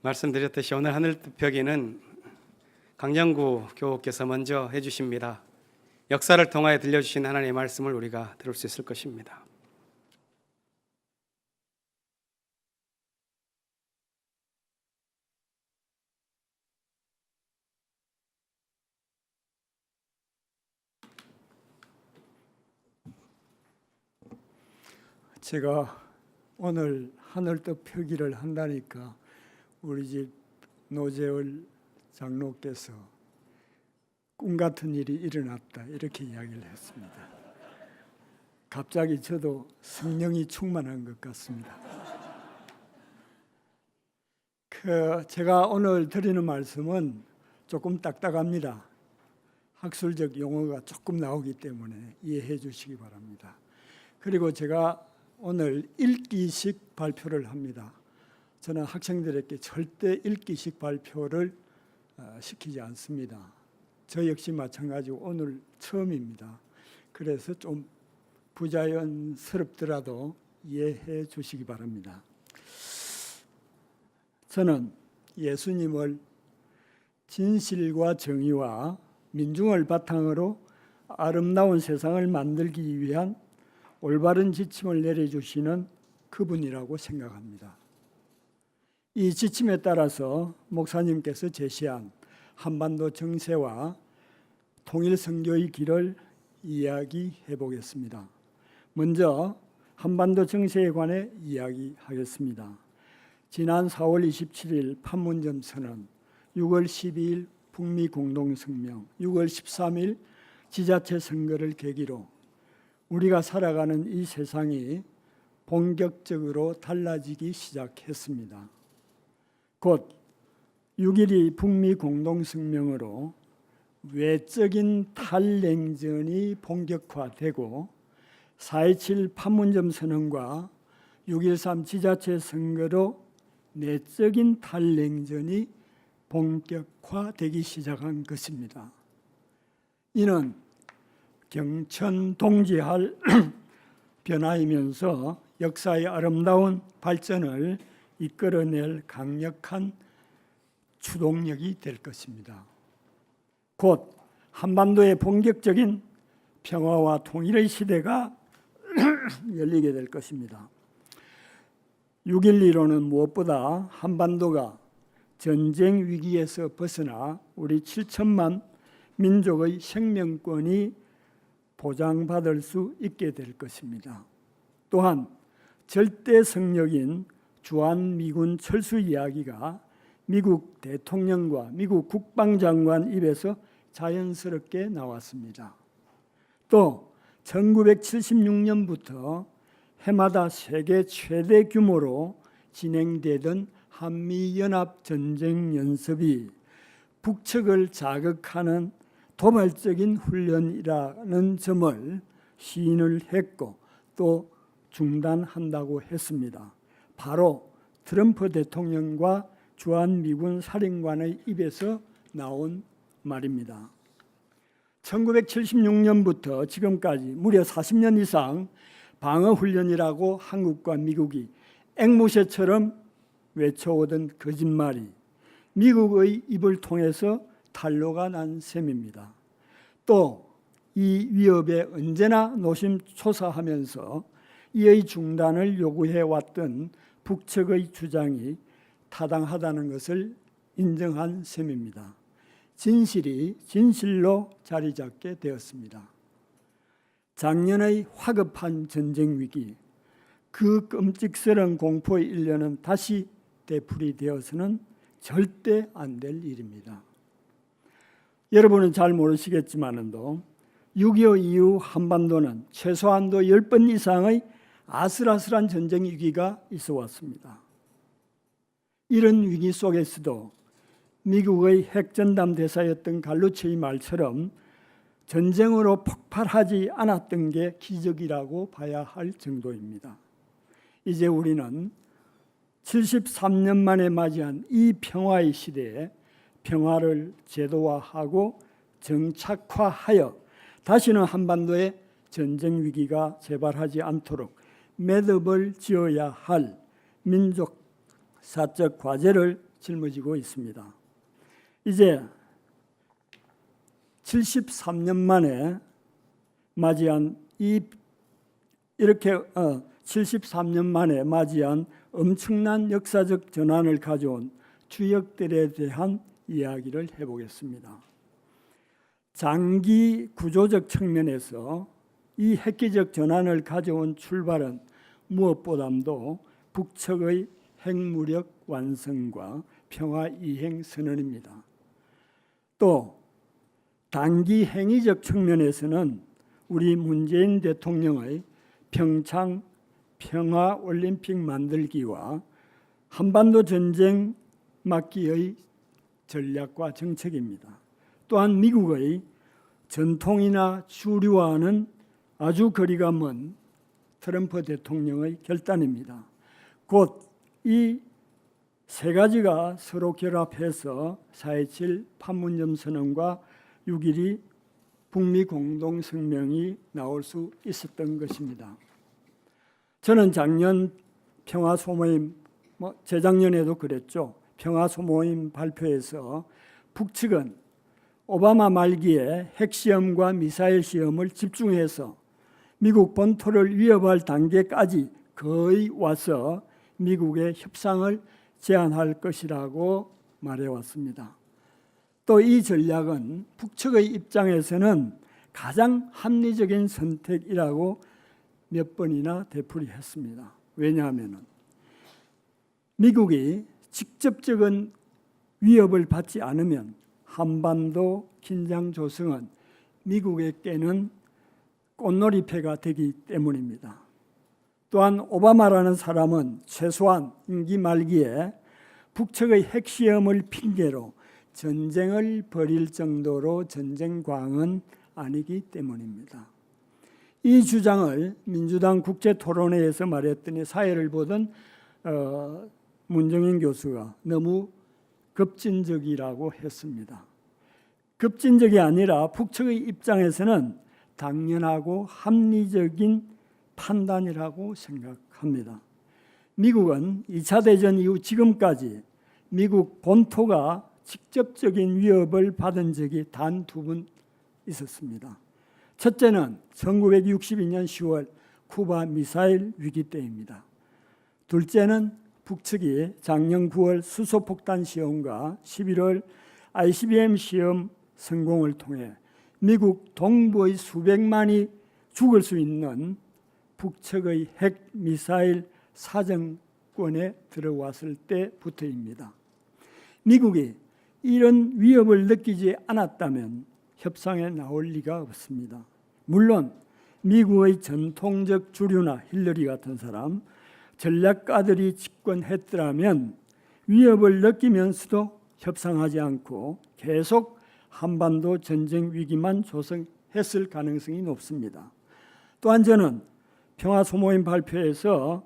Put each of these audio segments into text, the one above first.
말씀드렸듯이 오늘 하늘표기는 강정구 교우께서 먼저 해주십니다. 역사를 통하여 들려주신 하나님의 말씀을 우리가 들을 수 있을 것입니다. 제가 오늘 하늘떡 표기를 한다니까 우리 집 노재월 장로께서 꿈 같은 일이 일어났다 이렇게 이야기를 했습니다. 갑자기 저도 성령이 충만한 것 같습니다. 제가 오늘 드리는 말씀은 조금 딱딱합니다. 학술적 용어가 조금 나오기 때문에 이해해 주시기 바랍니다. 그리고 제가 오늘 읽기식 발표를 합니다. 저는 학생들에게 절대 읽기식 발표를 시키지 않습니다. 저 역시 마찬가지고 오늘 처음입니다. 그래서 좀 부자연스럽더라도 이해해 주시기 바랍니다. 저는 예수님을 진실과 정의와 민중을 바탕으로 아름다운 세상을 만들기 위한 올바른 지침을 내려주시는 그분이라고 생각합니다. 이 지침에 따라서 목사님께서 제시한 한반도 정세와 통일 선교의 길을 이야기해 보겠습니다. 먼저 한반도 정세에 관해 이야기하겠습니다. 지난 4월 27일 판문점 선언, 6월 12일 북미 공동성명, 6월 13일 지자체 선거를 계기로 우리가 살아가는 이 세상이 본격적으로 달라지기 시작했습니다. 곧 6.12 북미 공동성명으로 외적인 탈냉전이 본격화되고 4.27 판문점 선언과 6.13 지자체 선거로 내적인 탈냉전이 본격화되기 시작한 것입니다. 이는 경천동지할 변화이면서 역사의 아름다운 발전을 이끌어낼 강력한 추동력이 될 것입니다. 곧 한반도의 본격적인 평화와 통일의 시대가 열리게 될 것입니다. 6.12로는 무엇보다 한반도가 전쟁 위기에서 벗어나 우리 7천만 민족의 생명권이 보장받을 수 있게 될 것입니다. 또한 절대 성역인 주한미군 철수 이야기가 미국 대통령과 미국 국방장관 입에서 자연스럽게 나왔습니다. 또 1976년부터 해마다 세계 최대 규모로 진행되던 한미연합전쟁연습이 북측을 자극하는 도발적인 훈련이라는 점을 시인을 했고 또 중단한다고 했습니다. 바로 트럼프 대통령과 주한미군 사령관의 입에서 나온 말입니다. 1976년부터 지금까지 무려 40년 이상 방어훈련이라고 한국과 미국이 앵무새처럼 외쳐오던 거짓말이 미국의 입을 통해서 탄로가 난 셈입니다. 또 이 위협에 언제나 노심초사하면서 이의 중단을 요구해왔던 북측의 주장이 타당하다는 것을 인정한 셈입니다. 진실이 진실로 자리 잡게 되었습니다. 작년의 화급한 전쟁 위기, 그 끔찍스러운 공포의 일련은 다시 되풀이되어서는 절대 안 될 일입니다. 여러분은 잘 모르시겠지만도 6.25 이후 한반도는 최소한도 10번 이상의 아슬아슬한 전쟁 위기가 있어 왔습니다. 이런 위기 속에서도 미국의 핵전담 대사였던 갈루치의 말처럼 전쟁으로 폭발하지 않았던 게 기적이라고 봐야 할 정도입니다. 이제 우리는 73년 만에 맞이한 이 평화의 시대에 평화를 제도화하고 정착화하여 다시는 한반도에 전쟁 위기가 재발하지 않도록 매듭을 지어야 할 민족사적 과제를 짊어지고 있습니다. 이제 73년 만에 맞이한 73년 만에 맞이한 엄청난 역사적 전환을 가져온 주역들에 대한 이야기를 해보겠습니다. 장기 구조적 측면에서 이 획기적 전환을 가져온 출발은 무엇보다도 북측의 핵무력 완성과 평화 이행 선언입니다. 또 단기 행위적 측면에서는 우리 문재인 대통령의 평창 평화올림픽 만들기와 한반도 전쟁 막기의 전략과 정책입니다. 또한 미국의 전통이나 주류와는 아주 거리가 먼 트럼프 대통령의 결단입니다. 곧 이 세 가지가 서로 결합해서 4.27 판문점 선언과 6.12 북미 공동성명이 나올 수 있었던 것입니다. 저는 작년 평화소모임, 재작년에도 그랬죠. 평화소모임 발표에서 북측은 오바마 말기에 핵시험과 미사일 시험을 집중해서 미국 본토를 위협할 단계까지 거의 와서 미국의 협상을 제안할 것이라고 말해왔습니다. 또 이 전략은 북측의 입장에서는 가장 합리적인 선택이라고 몇 번이나 되풀이했습니다. 왜냐하면 미국이 직접적인 위협을 받지 않으면 한반도 긴장 조성은 미국에게는 꽃놀이패가 되기 때문입니다. 또한 오바마라는 사람은 최소한 임기 말기에 북측의 핵시험을 핑계로 전쟁을 벌일 정도로 전쟁광은 아니기 때문입니다. 이 주장을 민주당 국제토론회에서 말했더니 사회를 보던 문정인 교수가 너무 급진적이라고 했습니다. 급진적이 아니라 북측의 입장에서는 당연하고 합리적인 판단이라고 생각합니다. 미국은 2차 대전 이후 지금까지 미국 본토가 직접적인 위협을 받은 적이 단 2번 있었습니다. 첫째는 1962년 10월 쿠바 미사일 위기 때입니다. 둘째는 북측이 작년 9월 수소폭탄 시험과 11월 ICBM 시험 성공을 통해 미국 동부의 수백만이 죽을 수 있는 북측의 핵 미사일 사정권에 들어왔을 때부터입니다. 미국이 이런 위협을 느끼지 않았다면 협상에 나올 리가 없습니다. 물론 미국의 전통적 주류나 힐러리 같은 사람, 전략가들이 집권했더라면 위협을 느끼면서도 협상하지 않고 계속 한반도 전쟁 위기만 조성했을 가능성이 높습니다. 또한 저는 평화소모임 발표에서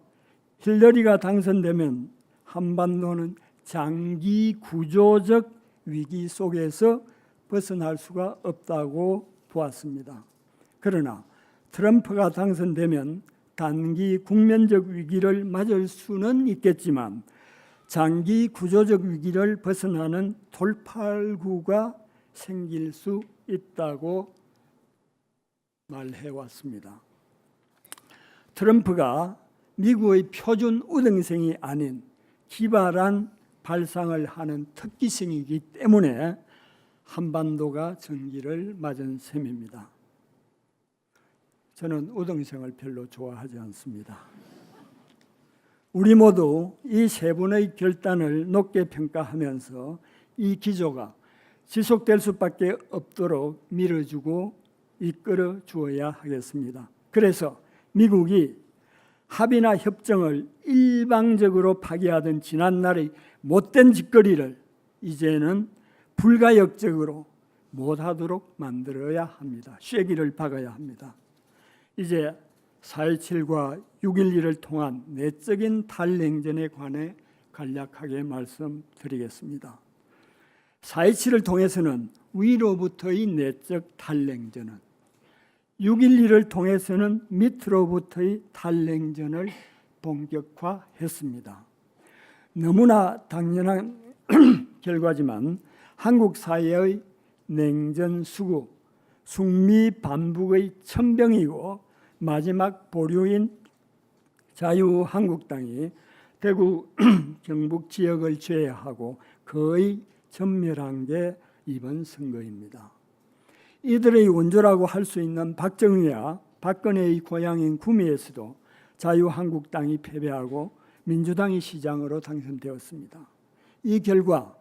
힐러리가 당선되면 한반도는 장기 구조적 위기 속에서 벗어날 수가 없다고 보았습니다. 그러나 트럼프가 당선되면 단기 국면적 위기를 맞을 수는 있겠지만 장기 구조적 위기를 벗어나는 돌파구가 생길 수 있다고 말해왔습니다. 트럼프가 미국의 표준 우등생이 아닌 기발한 발상을 하는 특기생이기 때문에 한반도가 전기를 맞은 셈입니다. 저는 우등생을 별로 좋아하지 않습니다. 우리 모두 이 세 분의 결단을 높게 평가하면서 이 기조가 지속될 수밖에 없도록 밀어주고 이끌어 주어야 하겠습니다. 그래서 미국이 합의나 협정을 일방적으로 파기하던 지난날의 못된 짓거리를 이제는 불가역적으로 못하도록 만들어야 합니다. 쐐기를 박아야 합니다. 이제 4.27과 6.12를 통한 내적인 탈냉전에 관해 간략하게 말씀드리겠습니다. 4.27을 통해서는 위로부터의 내적 탈냉전은, 6.12를 통해서는 밑으로부터의 탈냉전을 본격화했습니다. 너무나 당연한 결과지만 한국 사회의 냉전 수구, 숙미 반북의 천병이고 마지막 보류인 자유한국당이 대구 경북 지역을 제외하고 거의 전멸한 게 이번 선거입니다. 이들의 원조라고 할 수 있는 박정희와 박근혜의 고향인 구미에서도 자유한국당이 패배하고 민주당이 시장으로 당선되었습니다. 이 결과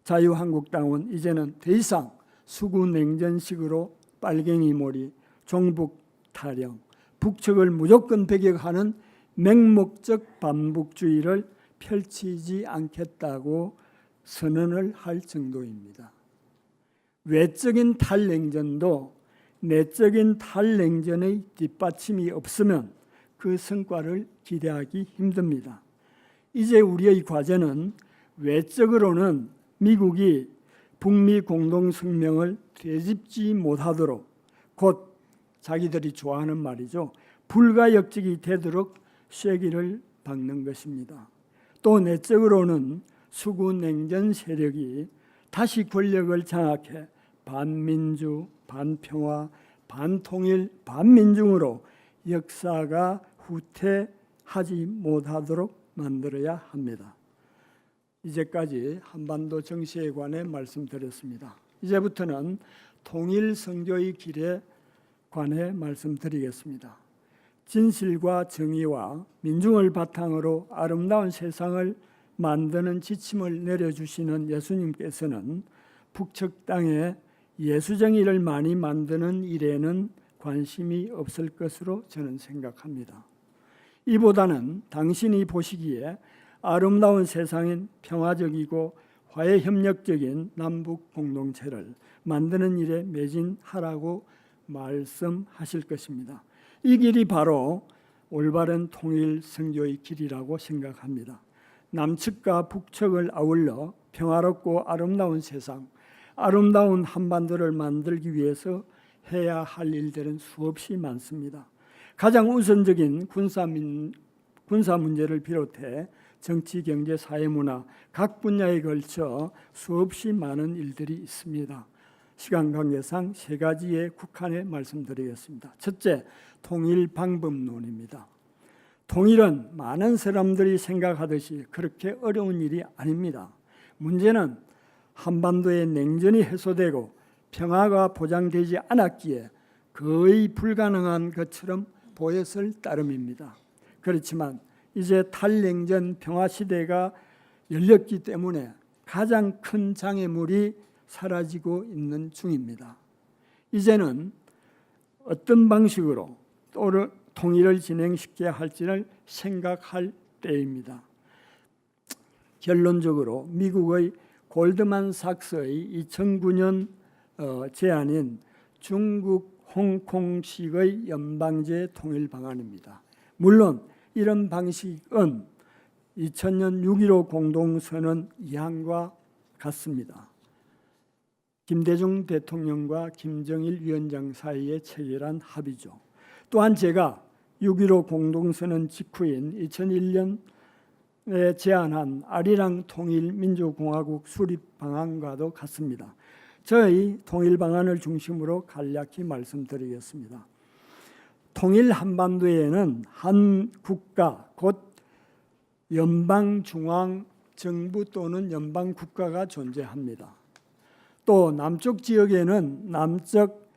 자유한국당은 이제는 더 이상 수구냉전식으로 빨갱이몰이, 종북 타령, 북측을 무조건 배격하는 맹목적 반북주의를 펼치지 않겠다고 선언을 할 정도입니다. 외적인 탈냉전도 내적인 탈냉전의 뒷받침이 없으면 그 성과를 기대하기 힘듭니다. 이제 우리의 과제는 외적으로는 미국이 북미 공동성명을 되짚지 못하도록, 곧 자기들이 좋아하는 말이죠, 불가역적이 되도록 쐐기를 박는 것입니다. 또 내적으로는 수구냉전 세력이 다시 권력을 장악해 반민주, 반평화, 반통일, 반민중으로 역사가 후퇴하지 못하도록 만들어야 합니다. 이제까지 한반도 정세에 관해 말씀드렸습니다. 이제부터는 통일 선교의 길에 관해 말씀드리겠습니다. 진실과 정의와 민중을 바탕으로 아름다운 세상을 만드는 지침을 내려주시는 예수님께서는 북측 땅에 예수정의를 많이 만드는 일에는 관심이 없을 것으로 저는 생각합니다. 이보다는 당신이 보시기에 아름다운 세상인 평화적이고 화해협력적인 남북 공동체를 만드는 일에 매진하라고 말씀하실 것입니다. 이 길이 바로 올바른 통일 선교의 길이라고 생각합니다. 남측과 북측을 아울러 평화롭고 아름다운 세상, 아름다운 한반도를 만들기 위해서 해야 할 일들은 수없이 많습니다. 가장 우선적인 군사 문제를 비롯해 정치, 경제, 사회, 문화 각 분야에 걸쳐 수없이 많은 일들이 있습니다. 시간 관계상 세 가지에 국한해 말씀드리겠습니다. 첫째, 통일 방법론입니다. 통일은 많은 사람들이 생각하듯이 그렇게 어려운 일이 아닙니다. 문제는 한반도의 냉전이 해소되고 평화가 보장되지 않았기에 거의 불가능한 것처럼 보였을 따름입니다. 그렇지만 이제 탈냉전 평화시대가 열렸기 때문에 가장 큰 장애물이 사라지고 있는 중입니다. 이제는 어떤 방식으로 통일을 진행시켜야 할지를 생각할 때입니다. 결론적으로 미국의 골드만삭스의 2009년 제안인 중국 홍콩식의 연방제 통일 방안입니다. 물론 이런 방식은 2000년 6.15 공동선언 이항과 같습니다. 김대중 대통령과 김정일 위원장 사이에 체결한 합의죠. 또한 제가 6.15 공동선언 직후인 2001년에 제안한 아리랑 통일민주공화국 수립 방안과도 같습니다. 저희 통일 방안을 중심으로 간략히 말씀드리겠습니다. 통일 한반도에는 한 국가, 곧 연방중앙정부 또는 연방국가가 존재합니다. 또 남쪽 지역에는 남쪽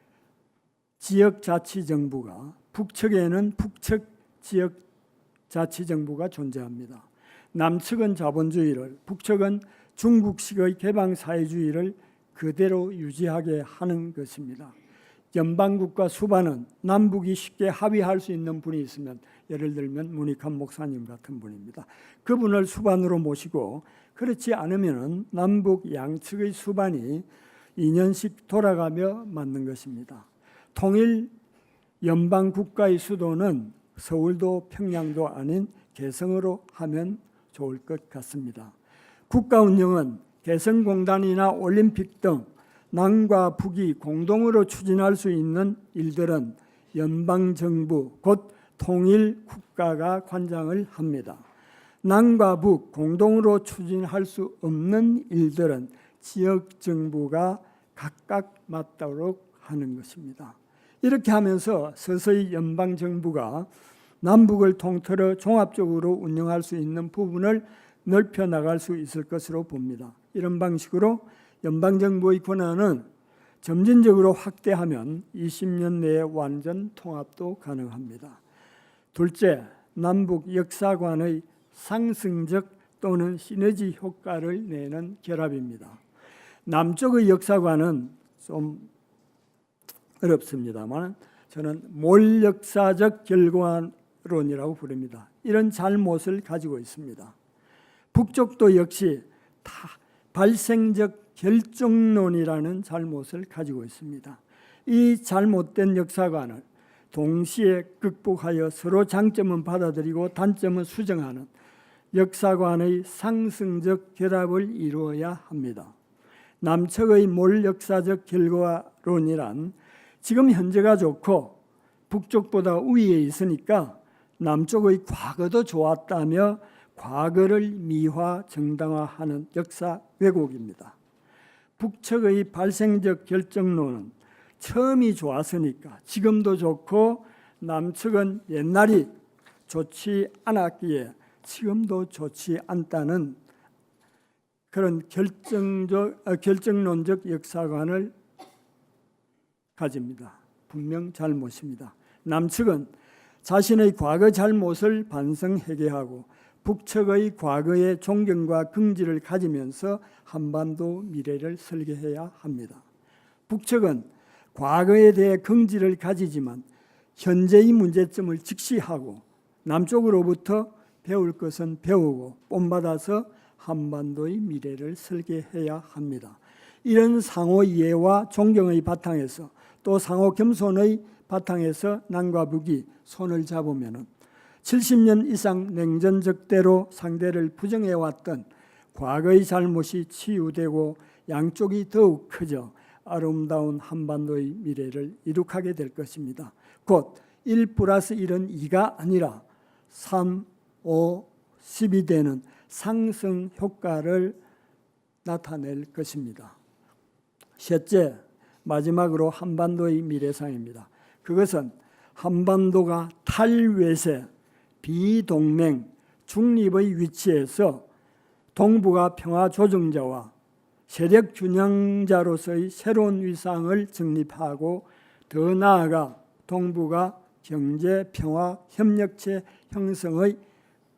지역자치정부가, 북측에는 북측 지역자치정부가 존재합니다. 남측은 자본주의를, 북측은 중국식의 개방사회주의를 그대로 유지하게 하는 것입니다. 연방국가 수반은 남북이 쉽게 합의할 수 있는 분이 있으면, 예를 들면 문익환 목사님 같은 분입니다. 그분을 수반으로 모시고, 그렇지 않으면 남북 양측의 수반이 2년씩 돌아가며 맞는 것입니다. 통일 연방국가의 수도는 서울도 평양도 아닌 개성으로 하면 좋을 것 같습니다. 국가 운영은 개성공단이나 올림픽 등 남과 북이 공동으로 추진할 수 있는 일들은 연방정부, 곧 통일국가가 관장을 합니다. 남과 북 공동으로 추진할 수 없는 일들은 지역 정부가 각각 맡도록 하는 것입니다. 이렇게 하면서 서서히 연방 정부가 남북을 통틀어 종합적으로 운영할 수 있는 부분을 넓혀 나갈 수 있을 것으로 봅니다. 이런 방식으로 연방 정부의 권한은 점진적으로 확대하면 20년 내에 완전 통합도 가능합니다. 둘째, 남북 역사관의 상승적 또는 시너지 효과를 내는 결합입니다. 남쪽의 역사관은 좀 어렵습니다만 저는 몰역사적 결과론이라고 부릅니다. 이런 잘못을 가지고 있습니다. 북쪽도 역시 발생적 결정론이라는 잘못을 가지고 있습니다. 이 잘못된 역사관을 동시에 극복하여 서로 장점은 받아들이고 단점은 수정하는 역사관의 상승적 결합을 이루어야 합니다. 남측의 몰역사적 결과론이란 지금 현재가 좋고 북쪽보다 우위에 있으니까 남쪽의 과거도 좋았다며 과거를 미화 정당화하는 역사 왜곡입니다. 북측의 발생적 결정론은 처음이 좋았으니까 지금도 좋고 남측은 옛날이 좋지 않았기에 지금도 좋지 않다는 그런 결정론적 역사관을 가집니다. 분명 잘못입니다. 남측은 자신의 과거 잘못을 반성회개하고 북측의 과거의 존경과 긍지를 가지면서 한반도 미래를 설계해야 합니다. 북측은 과거에 대해 긍지를 가지지만 현재의 문제점을 직시하고 남쪽으로부터 배울 것은 배우고 본받아서 한반도의 미래를 설계해야 합니다. 이런 상호 이해와 존경의 바탕에서 또 상호 겸손의 바탕에서 남과 북이 손을 잡으면 70년 이상 냉전적대로 상대를 부정해왔던 과거의 잘못이 치유되고 양쪽이 더욱 커져 아름다운 한반도의 미래를 이룩하게 될 것입니다. 곧 1+1은 2가 아니라 3, 5, 10이 되는 상승 효과를 나타낼 것입니다. 셋째, 마지막으로 한반도의 미래상입니다. 그것은 한반도가 탈외세, 비동맹, 중립의 위치에서 동북아 평화 조정자와 세력 균형자로서의 새로운 위상을 정립하고 더 나아가 동북아 경제 평화 협력체 형성의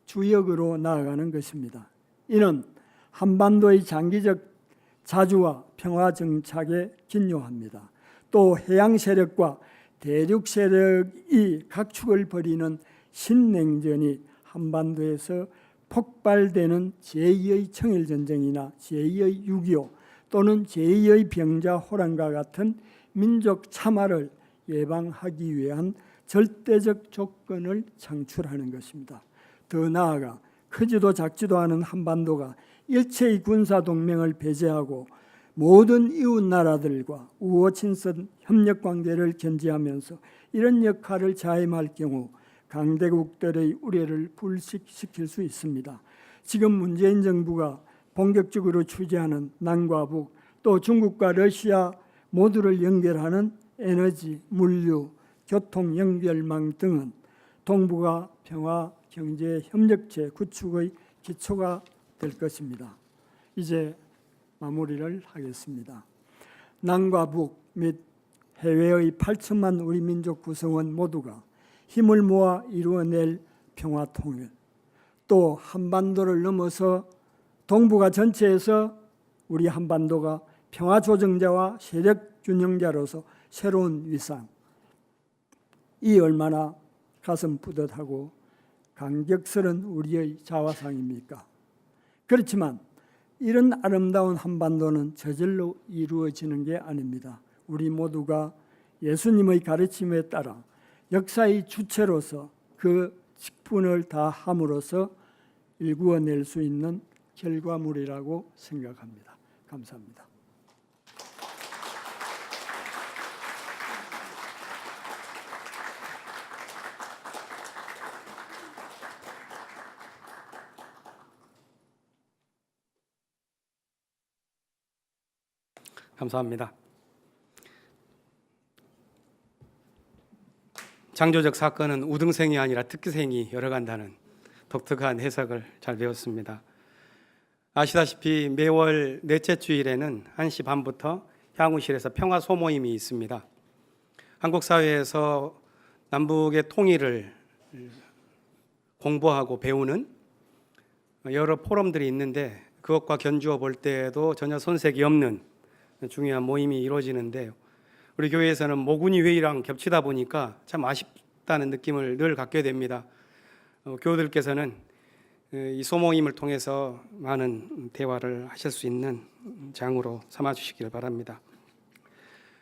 주역으로 나아가는 것입니다. 이는 한반도의 장기적 자주와 평화 정착에 긴요합니다. 또 해양 세력과 대륙 세력이 각축을 벌이는 신냉전이 한반도에서 폭발되는 제2의 청일전쟁이나 제2의 6.25 또는 제2의 병자호란과 같은 민족 참화를 예방하기 위한 절대적 조건을 창출하는 것입니다. 더 나아가 크지도 작지도 않은 한반도가 일체의 군사동맹을 배제하고 모든 이웃 나라들과 우호 친선 협력관계를 견지하면서 이런 역할을 자임할 경우 강대국들의 우려를 불식시킬 수 있습니다. 지금 문재인 정부가 본격적으로 추진하는 남과 북, 또 중국과 러시아 모두를 연결하는 에너지, 물류, 교통 연결망 등은 동북아 평화 경제 협력체 구축의 기초가 될 것입니다. 이제 마무리를 하겠습니다. 남과 북 및 해외의 8천만 우리 민족 구성원 모두가 힘을 모아 이루어낼 평화 통일, 또 한반도를 넘어서 동북아 전체에서 우리 한반도가 평화 조정자와 세력 균형자로서 새로운 위상, 이 얼마나 가슴 뿌듯하고 감격스러운 우리의 자화상입니까? 그렇지만 이런 아름다운 한반도는 저절로 이루어지는 게 아닙니다. 우리 모두가 예수님의 가르침에 따라 역사의 주체로서 그 직분을 다함으로써 일구어낼 수 있는 결과물이라고 생각합니다. 감사합니다. 감사합니다. 창조적 사건은 우등생이 아니라 특기생이 열어간다는 독특한 해석을 잘 배웠습니다. 아시다시피 매월 넷째 주일에는 1시 반부터 향후실에서 평화 소모임이 있습니다. 한국 사회에서 남북의 통일을 공부하고 배우는 여러 포럼들이 있는데 그것과 견주어 볼 때에도 전혀 손색이 없는 중요한 모임이 이루어지는데요. 우리 교회에서는 모군이 회의랑 겹치다 보니까 참 아쉽다는 느낌을 늘 갖게 됩니다. 교우들께서는 이 소모임을 통해서 많은 대화를 하실 수 있는 장으로 삼아 주시길 바랍니다.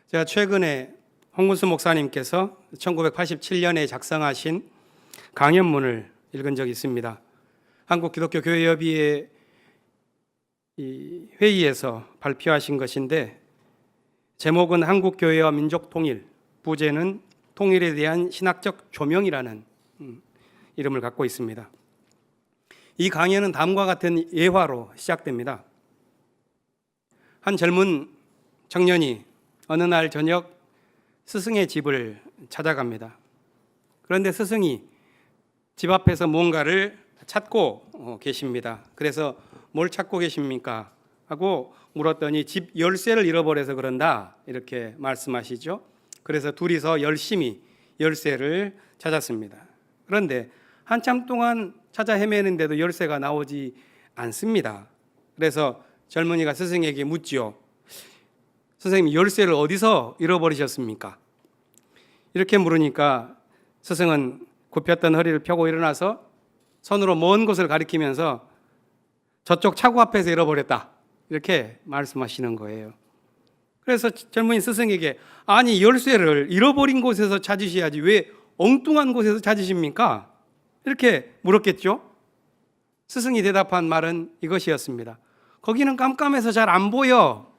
제가 최근에 홍문수 목사님께서 1987년에 작성하신 강연문을 읽은 적이 있습니다. 한국기독교교회협의회 회의에서 발표하신 것인데 제목은 한국교회와 민족통일, 부제는 통일에 대한 신학적 조명이라는 이름을 갖고 있습니다. 이 강연은 다음과 같은 예화로 시작됩니다. 한 젊은 청년이 어느 날 저녁 스승의 집을 찾아갑니다. 그런데 스승이 집 앞에서 뭔가를 찾고 계십니다. 그래서 뭘 찾고 계십니까? 하고 물었더니 집 열쇠를 잃어버려서 그런다 이렇게 말씀하시죠. 그래서 둘이서 열심히 열쇠를 찾았습니다. 그런데 한참 동안 찾아 헤매는데도 열쇠가 나오지 않습니다. 그래서 젊은이가 스승에게 묻지요. 선생님, 열쇠를 어디서 잃어버리셨습니까? 이렇게 물으니까 스승은 굽혔던 허리를 펴고 일어나서 손으로 먼 곳을 가리키면서 저쪽 차고 앞에서 잃어버렸다 이렇게 말씀하시는 거예요. 그래서 젊은이 스승에게 아니 열쇠를 잃어버린 곳에서 찾으셔야지 왜 엉뚱한 곳에서 찾으십니까? 이렇게 물었겠죠. 스승이 대답한 말은 이것이었습니다. 거기는 깜깜해서 잘 안 보여.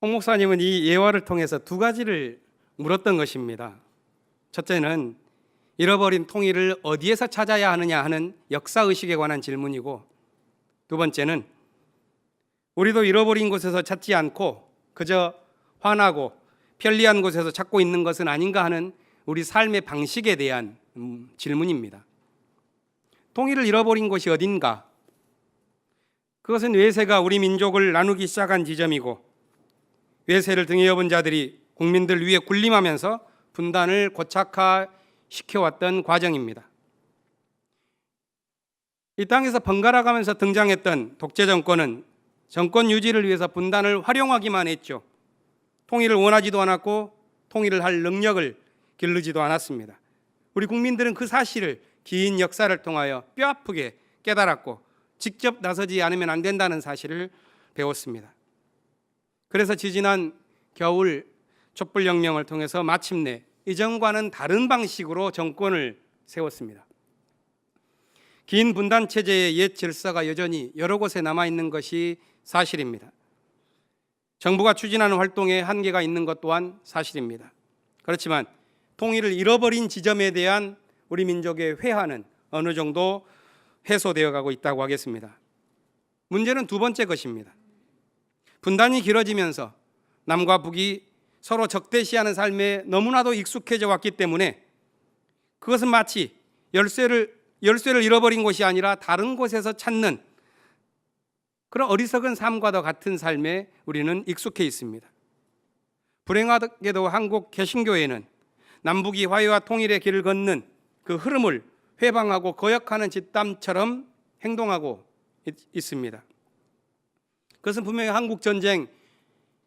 홍 목사님은 이 예화를 통해서 두 가지를 물었던 것입니다. 첫째는 잃어버린 통일을 어디에서 찾아야 하느냐 하는 역사의식에 관한 질문이고, 두 번째는 우리도 잃어버린 곳에서 찾지 않고 그저 화나고 편리한 곳에서 찾고 있는 것은 아닌가 하는 우리 삶의 방식에 대한 질문입니다. 통일을 잃어버린 곳이 어딘가? 그것은 외세가 우리 민족을 나누기 시작한 지점이고 외세를 등에 업은 자들이 국민들 위에 군림하면서 분단을 고착화시켜왔던 과정입니다. 이 땅에서 번갈아가면서 등장했던 독재 정권은 정권 유지를 위해서 분단을 활용하기만 했죠. 통일을 원하지도 않았고 통일을 할 능력을 기르지도 않았습니다. 우리 국민들은 그 사실을 긴 역사를 통하여 뼈아프게 깨달았고 직접 나서지 않으면 안 된다는 사실을 배웠습니다. 그래서 지지난 겨울 촛불혁명을 통해서 마침내 이전과는 다른 방식으로 정권을 세웠습니다. 긴 분단 체제의 옛 질서가 여전히 여러 곳에 남아있는 것이 사실입니다. 정부가 추진하는 활동에 한계가 있는 것 또한 사실입니다. 그렇지만 통일을 잃어버린 지점에 대한 우리 민족의 회화는 어느 정도 해소되어 가고 있다고 하겠습니다. 문제는 두 번째 것입니다. 분단이 길어지면서 남과 북이 서로 적대시하는 삶에 너무나도 익숙해져 왔기 때문에 그것은 마치 열쇠를 잃어버린 곳이 아니라 다른 곳에서 찾는 그런 어리석은 삶과도 같은 삶에 우리는 익숙해 있습니다. 불행하게도 한국 개신교회는 남북이 화해와 통일의 길을 걷는 그 흐름을 회방하고 거역하는 집단처럼 행동하고 있습니다. 그것은 분명히 한국전쟁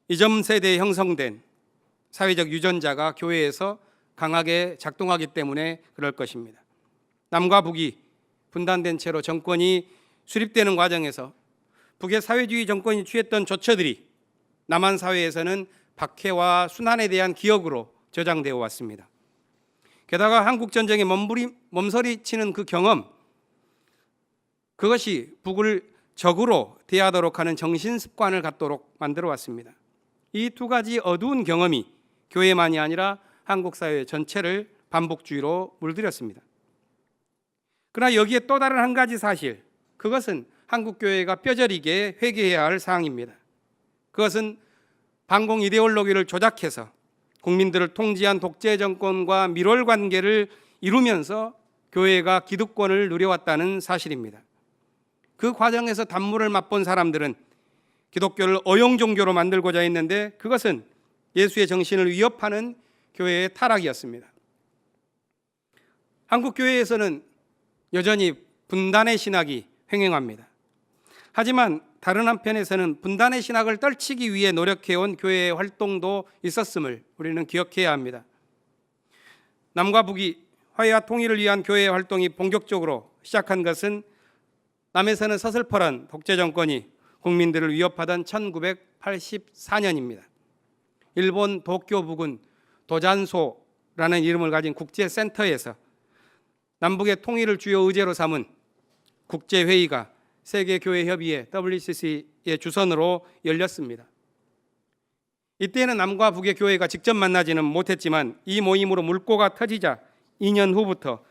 이전 세대에 형성된 사회적 유전자가 교회에서 강하게 작동하기 때문에 그럴 것입니다. 남과 북이 분단된 채로 정권이 수립되는 과정에서 북의 사회주의 정권이 취했던 조처들이 남한 사회에서는 박해와 순환에 대한 기억으로 저장되어 왔습니다. 게다가 한국전쟁에 몸서리치는 그 경험, 그것이 북을 적으로 대하도록 하는 정신습관을 갖도록 만들어 왔습니다. 이 두 가지 어두운 경험이 교회만이 아니라 한국 사회 전체를 반복주의로 물들였습니다. 그러나 여기에 또 다른 한 가지 사실, 그것은 한국 교회가 뼈저리게 회개해야 할 사항입니다. 그것은 반공 이데올로기를 조작해서 국민들을 통치한 독재 정권과 밀월 관계를 이루면서 교회가 기득권을 누려왔다는 사실입니다. 그 과정에서 단물을 맛본 사람들은 기독교를 어용 종교로 만들고자 했는데 그것은 예수의 정신을 위협하는 교회의 타락이었습니다. 한국 교회에서는 여전히 분단의 신학이 횡행합니다. 하지만 다른 한편에서는 분단의 신학을 떨치기 위해 노력해온 교회의 활동도 있었음을 우리는 기억해야 합니다. 남과 북이 화해와 통일을 위한 교회의 활동이 본격적으로 시작한 것은 남에서는 서슬퍼런 독재 정권이 국민들을 위협하던 1984년입니다. 일본 도쿄 부근 도잔소라는 이름을 가진 국제센터에서 남북의 통일을 주요 의제로 삼은 국제회의가 세계교회협의회 WCC의 주선으로 열렸습니다. 이때는 남과 북의 교회가 직접 만나지는 못했지만 이 모임으로 물꼬가 터지자 2년 후부터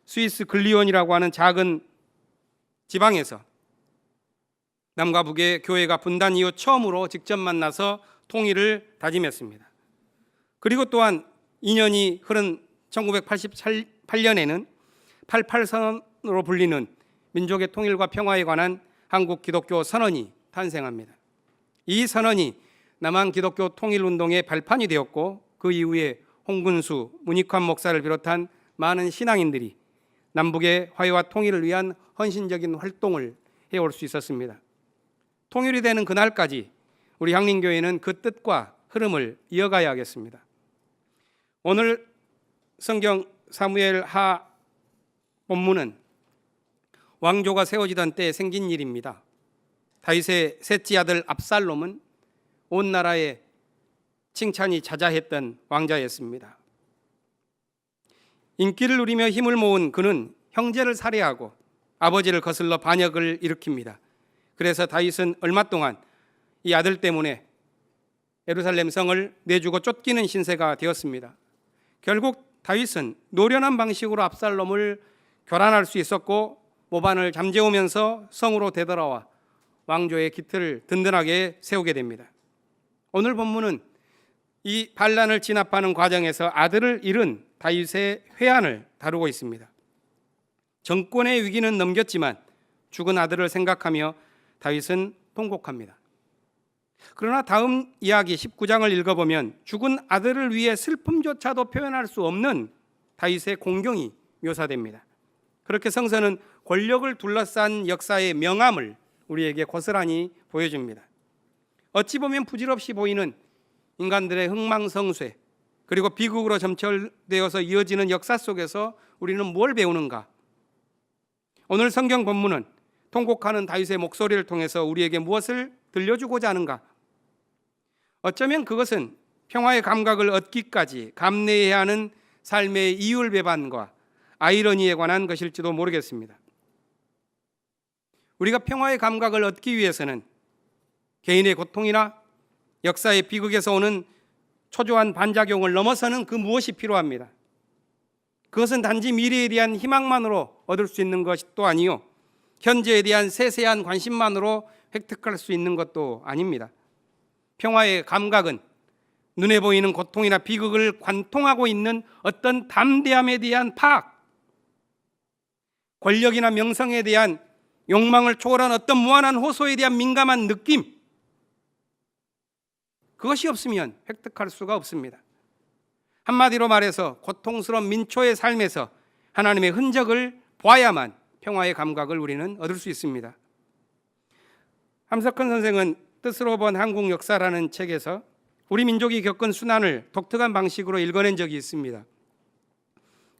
스위스 글리온이라고 하는 작은 지방에서 남과 북의 교회가 분단 이후 처음으로 직접 만나서 통일을 다짐했습니다. 그리고 또한 2년이 흐른 1988년에는 88선언으로 불리는 민족의 통일과 평화에 관한 한국 기독교 선언이 탄생합니다. 이 선언이 남한 기독교 통일운동의 발판이 되었고 그 이후에 홍근수, 문익환 목사를 비롯한 많은 신앙인들이 남북의 화해와 통일을 위한 헌신적인 활동을 해올 수 있었습니다. 통일이 되는 그날까지 우리 향림교회는 그 뜻과 흐름을 이어가야 하겠습니다. 오늘 성경 사무엘 하 본문은 왕조가 세워지던 때 생긴 일입니다. 다윗의 셋째 아들 압살롬은 온 나라에 칭찬이 자자했던 왕자였습니다. 인기를 누리며 힘을 모은 그는 형제를 살해하고 아버지를 거슬러 반역을 일으킵니다. 그래서 다윗은 얼마 동안 이 아들 때문에 예루살렘 성을 내주고 쫓기는 신세가 되었습니다. 결국 다윗은 노련한 방식으로 압살롬을 교란할 수 있었고 모반을 잠재우면서 성으로 되돌아와 왕조의 기틀을 든든하게 세우게 됩니다. 오늘 본문은 이 반란을 진압하는 과정에서 아들을 잃은 다윗의 회한을 다루고 있습니다. 정권의 위기는 넘겼지만 죽은 아들을 생각하며 다윗은 통곡합니다. 그러나 다음 이야기 19장을 읽어보면 죽은 아들을 위해 슬픔조차도 표현할 수 없는 다윗의 공경이 묘사됩니다. 그렇게 성서는 권력을 둘러싼 역사의 명암을 우리에게 고스란히 보여줍니다. 어찌 보면 부질없이 보이는 인간들의 흥망성쇠 그리고 비극으로 점철되어서 이어지는 역사 속에서 우리는 뭘 배우는가? 오늘 성경 본문은 통곡하는 다윗의 목소리를 통해서 우리에게 무엇을 들려주고자 하는가? 어쩌면 그것은 평화의 감각을 얻기까지 감내해야 하는 삶의 이율배반과 아이러니에 관한 것일지도 모르겠습니다. 우리가 평화의 감각을 얻기 위해서는 개인의 고통이나 역사의 비극에서 오는 초조한 반작용을 넘어서는 그 무엇이 필요합니다. 그것은 단지 미래에 대한 희망만으로 얻을 수 있는 것도 아니요 현재에 대한 세세한 관심만으로 획득할 수 있는 것도 아닙니다. 평화의 감각은 눈에 보이는 고통이나 비극을 관통하고 있는 어떤 담대함에 대한 파악, 권력이나 명성에 대한 욕망을 초월한 어떤 무한한 호소에 대한 민감한 느낌, 그것이 없으면 획득할 수가 없습니다. 한마디로 말해서 고통스러운 민초의 삶에서 하나님의 흔적을 보아야만 평화의 감각을 우리는 얻을 수 있습니다. 함석헌 선생은 뜻으로 본 한국 역사라는 책에서 우리 민족이 겪은 순환을 독특한 방식으로 읽어낸 적이 있습니다.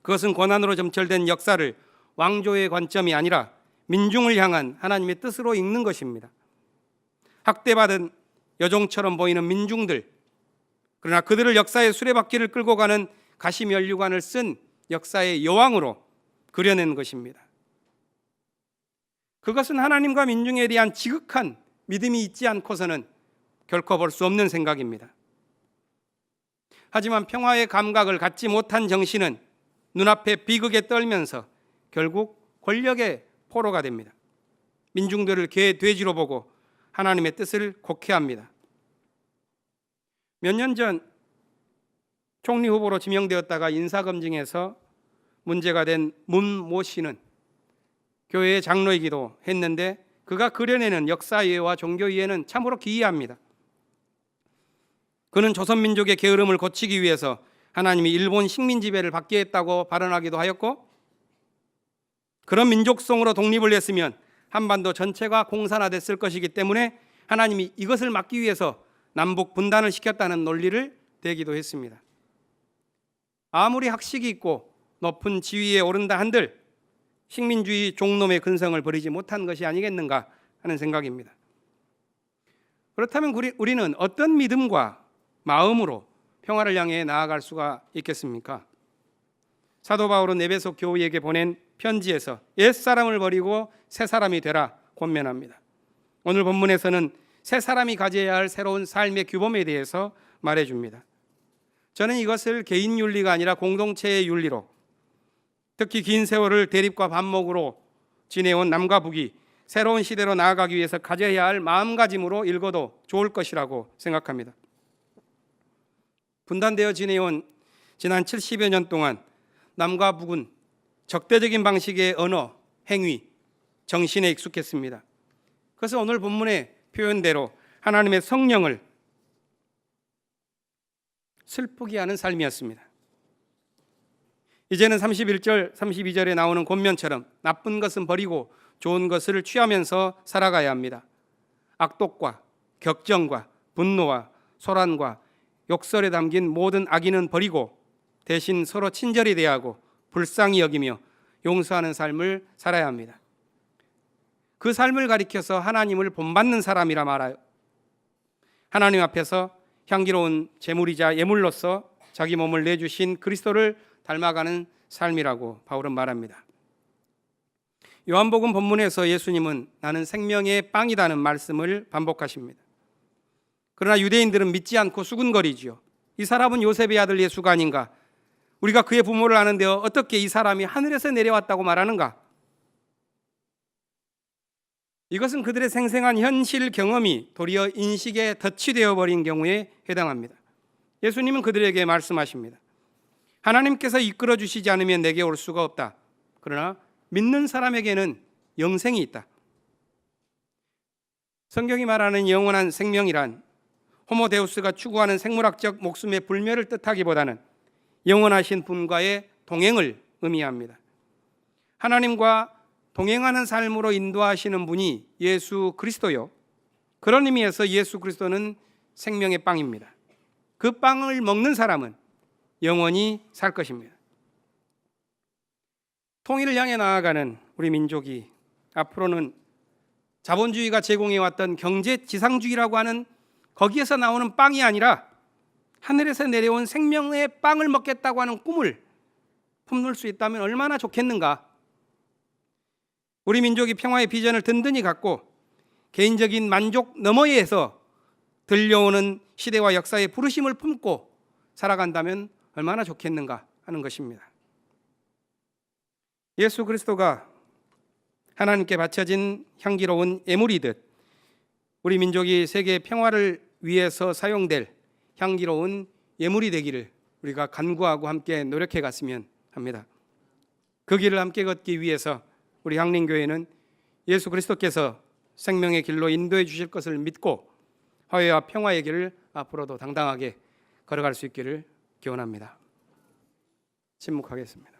그것은 고난으로 점철된 역사를 왕조의 관점이 아니라 민중을 향한 하나님의 뜻으로 읽는 것입니다. 학대받은 여종처럼 보이는 민중들, 그러나 그들을 역사의 수레바퀴를 끌고 가는 가시면류관을 쓴 역사의 여왕으로 그려낸 것입니다. 그것은 하나님과 민중에 대한 지극한 믿음이 있지 않고서는 결코 볼 수 없는 생각입니다. 하지만 평화의 감각을 갖지 못한 정신은 눈앞에 비극에 떨면서 결국 권력의 포로가 됩니다. 민중들을 개, 돼지로 보고 하나님의 뜻을 곡해합니다. 몇 년 전 총리 후보로 지명되었다가 인사검증에서 문제가 된 문모 씨는 교회의 장로이기도 했는데 그가 그려내는 역사이해와 종교이해는 참으로 기이합니다. 그는 조선민족의 게으름을 고치기 위해서 하나님이 일본 식민 지배를 받게 했다고 발언하기도 하였고, 그런 민족성으로 독립을 했으면 한반도 전체가 공산화됐을 것이기 때문에 하나님이 이것을 막기 위해서 남북 분단을 시켰다는 논리를 대기도 했습니다. 아무리 학식이 있고 높은 지위에 오른다 한들 식민주의 종놈의 근성을 버리지 못한 것이 아니겠는가 하는 생각입니다. 그렇다면 우리는 어떤 믿음과 마음으로 평화를 향해 나아갈 수가 있겠습니까? 사도 바울은 에베소 교회에게 보낸 편지에서 옛사람을 버리고 새 사람이 되라 권면합니다. 오늘 본문에서는 새 사람이 가져야 할 새로운 삶의 규범에 대해서 말해줍니다. 저는 이것을 개인 윤리가 아니라 공동체의 윤리로, 특히 긴 세월을 대립과 반목으로 지내온 남과 북이 새로운 시대로 나아가기 위해서 가져야 할 마음가짐으로 읽어도 좋을 것이라고 생각합니다. 분단되어 지내온 지난 70여 년 동안 남과 북은 적대적인 방식의 언어, 행위, 정신에 익숙했습니다. 그래서 오늘 본문의 표현대로 하나님의 성령을 슬프게 하는 삶이었습니다. 이제는 31절, 32절에 나오는 권면처럼 나쁜 것은 버리고 좋은 것을 취하면서 살아가야 합니다. 악독과 격정과 분노와 소란과 욕설에 담긴 모든 악의는 버리고 대신 서로 친절히 대하고 불쌍히 여기며 용서하는 삶을 살아야 합니다. 그 삶을 가리켜서 하나님을 본받는 사람이라 말하여 하나님 앞에서 향기로운 제물이자 예물로서 자기 몸을 내주신 그리스도를 닮아가는 삶이라고 바울은 말합니다. 요한복음 본문에서 예수님은 나는 생명의 빵이라는 말씀을 반복하십니다. 그러나 유대인들은 믿지 않고 수군거리지요. 이 사람은 요셉의 아들 예수가 아닌가? 우리가 그의 부모를 아는데 어떻게 이 사람이 하늘에서 내려왔다고 말하는가? 이것은 그들의 생생한 현실 경험이 도리어 인식에 덫이 되어버린 경우에 해당합니다. 예수님은 그들에게 말씀하십니다. 하나님께서 이끌어 주시지 않으면 내게 올 수가 없다. 그러나 믿는 사람에게는 영생이 있다. 성경이 말하는 영원한 생명이란 호모데우스가 추구하는 생물학적 목숨의 불멸을 뜻하기보다는 영원하신 분과의 동행을 의미합니다. 하나님과 동행하는 삶으로 인도하시는 분이 예수 그리스도요. 그런 의미에서 예수 그리스도는 생명의 빵입니다. 그 빵을 먹는 사람은 영원히 살 것입니다. 통일을 향해 나아가는 우리 민족이 앞으로는 자본주의가 제공해왔던 경제 지상주의라고 하는 거기에서 나오는 빵이 아니라 하늘에서 내려온 생명의 빵을 먹겠다고 하는 꿈을 품을 수 있다면 얼마나 좋겠는가. 우리 민족이 평화의 비전을 든든히 갖고 개인적인 만족 너머에서 들려오는 시대와 역사의 부르심을 품고 살아간다면 얼마나 좋겠는가 하는 것입니다. 예수 그리스도가 하나님께 바쳐진 향기로운 예물이듯 우리 민족이 세계 평화를 위해서 사용될 향기로운 예물이 되기를 우리가 간구하고 함께 노력해 갔으면 합니다. 그 길을 함께 걷기 위해서 우리 향림교회는 예수 그리스도께서 생명의 길로 인도해 주실 것을 믿고 화해와 평화의 길을 앞으로도 당당하게 걸어갈 수 있기를 기원합니다. 침묵하겠습니다.